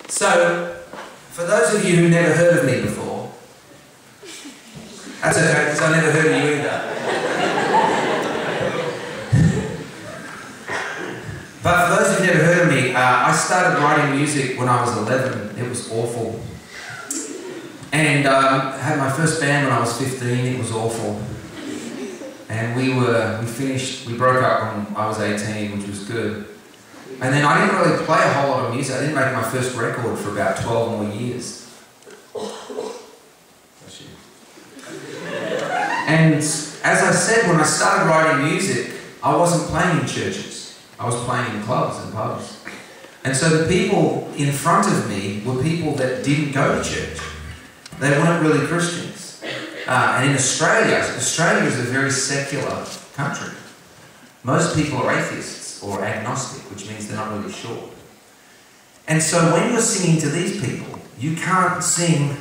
So, for those of you who've never heard of me before, that's okay, because I never heard of you either. But for those who've never heard of me, I started writing music when I was 11. It was awful. And I had my first band when I was 15. It was awful. And we broke up when I was 18, which was good. And then I didn't really play a whole lot of music. I didn't make my first record for about 12 more years. And as I said, when I started writing music, I wasn't playing in churches. I was playing in clubs and pubs. And so the people in front of me were people that didn't go to church. They weren't really Christians. And in Australia is a very secular country. Most people are atheists or agnostic, which means they're not really sure. And so when you're singing to these people, you can't sing,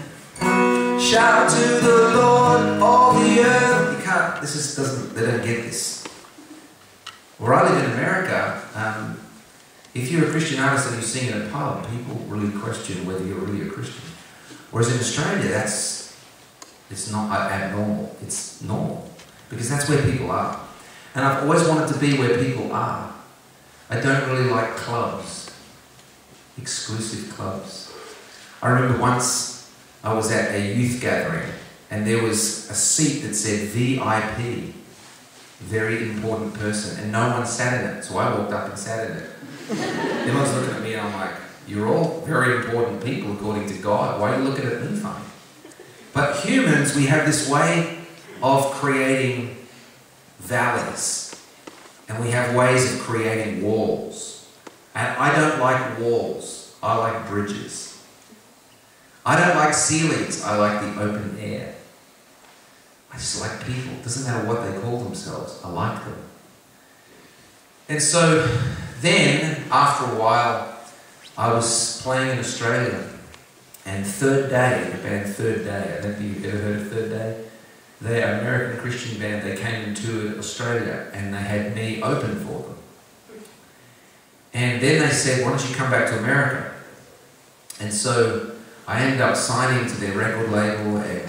"Shout to the Lord, all the earth." You can't, they don't get this. Where I live in America, if you're a Christian artist and you sing in a pub, people really question whether you're really a Christian. Whereas in Australia, it's not abnormal, it's normal. Because that's where people are. And I've always wanted to be where people are. I don't really like clubs, exclusive clubs. I remember once I was at a youth gathering and there was a seat that said VIP, very important person, and no one sat in it. So I walked up and sat in it. Everyone's looking at me and I'm like, "You're all very important people according to God. Why are you looking at me funny?" But humans, we have this way of creating valleys. And we have ways of creating walls. And I don't like walls. I like bridges. I don't like ceilings. I like the open air. I just like people. It doesn't matter what they call themselves. I like them. And so then, after a while, I was playing in Australia. And Third Day, the band Third Day, I don't know if you've ever heard of Third Day. They're an American Christian band. They came and toured Australia and they had me open for them. And then they said, "Why don't you come back to America?" And so I ended up signing to their record label and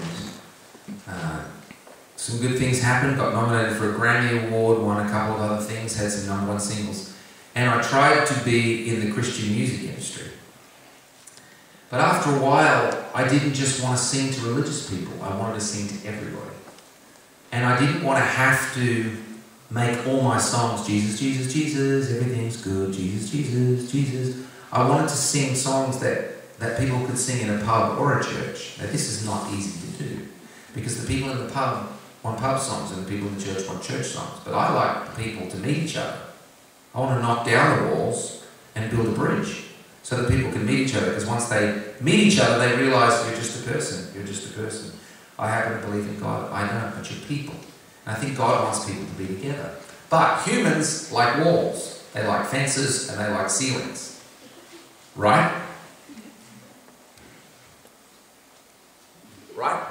some good things happened. Got nominated for a Grammy Award, won a couple of other things, had some #1 singles. And I tried to be in the Christian music industry. But after a while, I didn't just want to sing to religious people. I wanted to sing to everybody. And I didn't want to have to make all my songs, "Jesus, Jesus, Jesus, everything's good, Jesus, Jesus, Jesus." I wanted to sing songs that people could sing in a pub or a church. Now, this is not easy to do, because the people in the pub want pub songs and the people in the church want church songs. But I like people to meet each other. I want to knock down the walls and build a bridge so that people can meet each other, because once they meet each other, they realise you're just a person, you're just a person. I happen to believe in God, I don't, but you're people. And I think God wants people to be together. But humans like walls. They like fences and they like ceilings. Right? Right?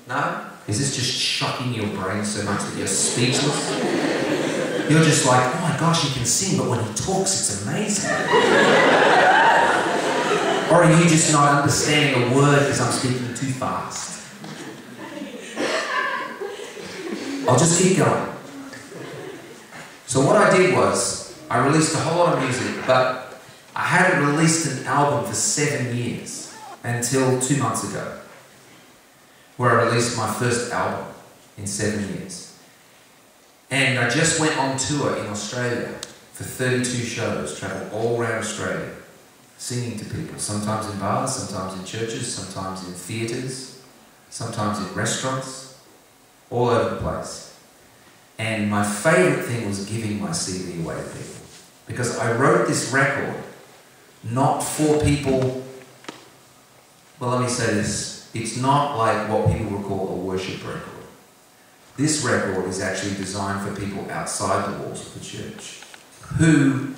No? Is this just shocking your brain so much that you're speechless? You're just like, "Oh my gosh, he can sing, but when he talks, it's amazing." Or are you just not understanding a word because I'm speaking too fast? I'll just keep going. So what I did was, I released a whole lot of music, but I hadn't released an album for 7 years, until 2 months ago, where I released my first album in 7 years. And I just went on tour in Australia for 32 shows, travelled all around Australia, singing to people, sometimes in bars, sometimes in churches, sometimes in theatres, sometimes in restaurants, all over the place. And my favourite thing was giving my CD away to people. Because I wrote this record not for people, well, let me say this, it's not like what people would call a worship record. This record is actually designed for people outside the walls of the church who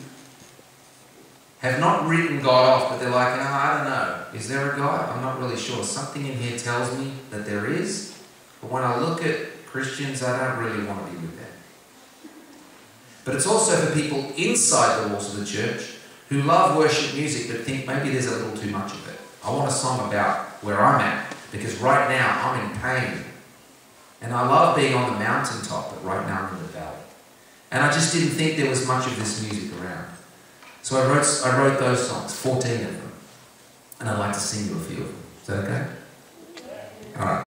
have not written God off, but they're like, I don't know, is there a God? I'm not really sure. Something in here tells me that there is, but when I look at Christians, I don't really want to be with them. But it's also for people inside the walls of the church who love worship music but think maybe there's a little too much of it. I want a song about where I'm at, because right now I'm in pain. And I love being on the mountaintop, but right now I'm in the valley. And I just didn't think there was much of this music around. So I wrote those songs, 14 of them. And I'd like to sing you a few of them. Is that okay? All right.